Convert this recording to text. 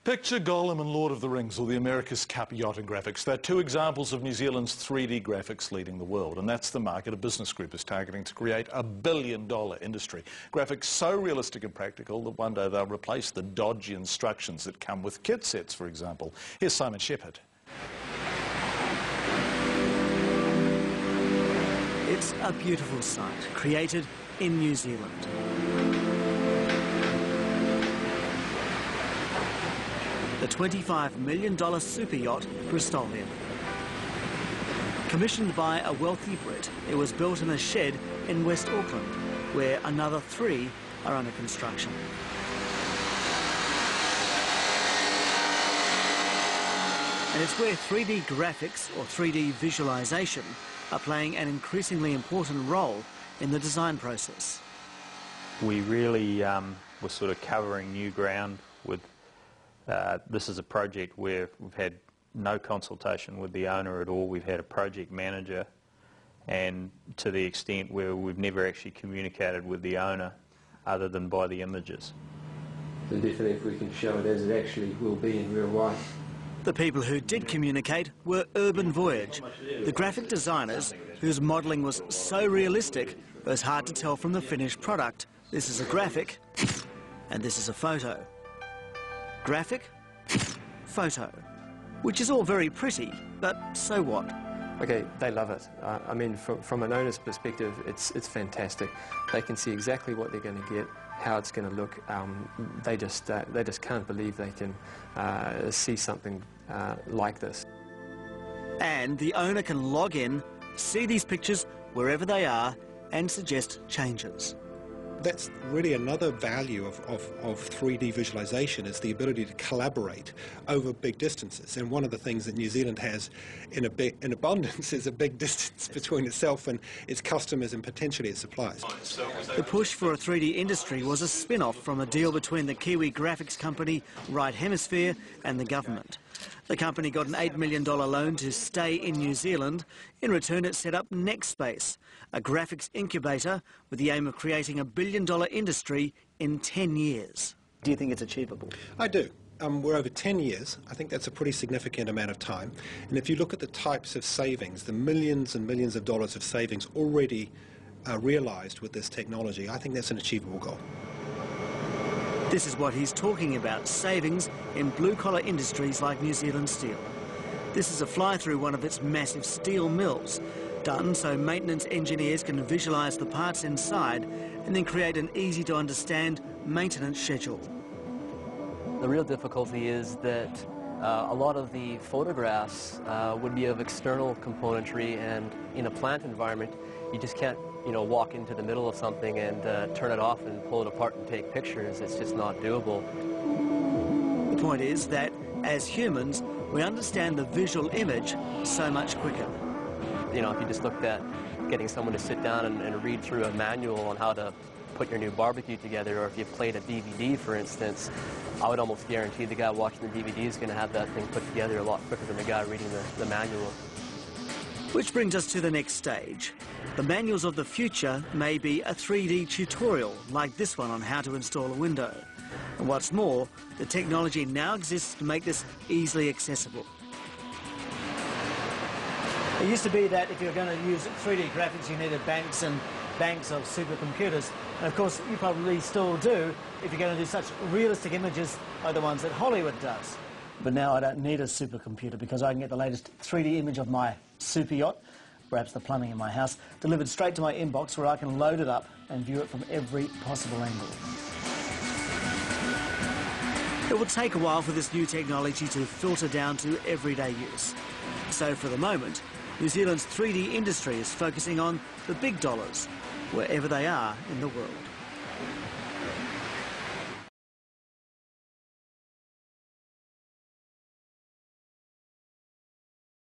Picture Gollum and Lord of the Rings or the America's Cup yachting graphics. They're two examples of New Zealand's 3D graphics leading the world, and that's the market a business group is targeting to create a billion-dollar industry. Graphics so realistic and practical that one day they'll replace the dodgy instructions that come with kit sets, for example. Here's Simon Shepherd. It's a beautiful sight, created in New Zealand. The $25 million super yacht Bristolian. Commissioned by a wealthy Brit, it was built in a shed in West Auckland, where another 3 are under construction. And it's where 3D graphics, or 3D visualisation, are playing an increasingly important role in the design process. We really were sort of covering new ground with this is a project where we've had no consultation with the owner at all. We've had a project manager, and to the extent where we've never actually communicated with the owner other than by the images. So definitely if we can show it as it actually will be in real life. The people who did communicate were Urban Voyage, the graphic designers whose modelling was so realistic it was hard to tell from the finished product. This is a graphic and this is a photo. Graphic, photo, which is all very pretty, but so what? Okay, they love it. I mean, from an owner's perspective, it's fantastic. They can see exactly what they're going to get, how it's going to look. They just can't believe they can see something like this. And the owner can log in, see these pictures wherever they are, and suggest changes. That's really another value of 3D visualization, is the ability to collaborate over big distances. And one of the things that New Zealand has in abundance is a big distance between itself and its customers and potentially its suppliers. The push for a 3D industry was a spin-off from a deal between the Kiwi graphics company Right Hemisphere and the government. The company got an $8 million loan to stay in New Zealand. In return, it set up NextSpace, a graphics incubator with the aim of creating a billion-dollar industry in 10 years. Do you think it's achievable? I do. We're over 10 years. I think that's a pretty significant amount of time. And if you look at the types of savings, the millions and millions of dollars of savings already realised with this technology, I think that's an achievable goal. This is what he's talking about, savings in blue-collar industries like New Zealand Steel. This is a fly-through one of its massive steel mills, done so maintenance engineers can visualise the parts inside and then create an easy-to-understand maintenance schedule. The real difficulty is that a lot of the photographs would be of external componentry, and in a plant environment, you just can't walk into the middle of something and turn it off and pull it apart and take pictures. It's just not doable. The point is that, as humans, we understand the visual image so much quicker. If you just looked at getting someone to sit down and read through a manual on how to put your new barbecue together, or if you played a DVD, for instance, I would almost guarantee the guy watching the DVD is going to have that thing put together a lot quicker than the guy reading the manual. Which brings us to the next stage. The manuals of the future may be a 3D tutorial, like this one on how to install a window. And what's more, the technology now exists to make this easily accessible. It used to be that if you're going to use 3D graphics, you needed banks and banks of supercomputers. And of course, you probably still do if you're going to do such realistic images like the ones that Hollywood does. But now I don't need a supercomputer because I can get the latest 3D image of my super yacht, perhaps the plumbing in my house, delivered straight to my inbox where I can load it up and view it from every possible angle. It will take a while for this new technology to filter down to everyday use. So for the moment, New Zealand's 3D industry is focusing on the big dollars, wherever they are in the world.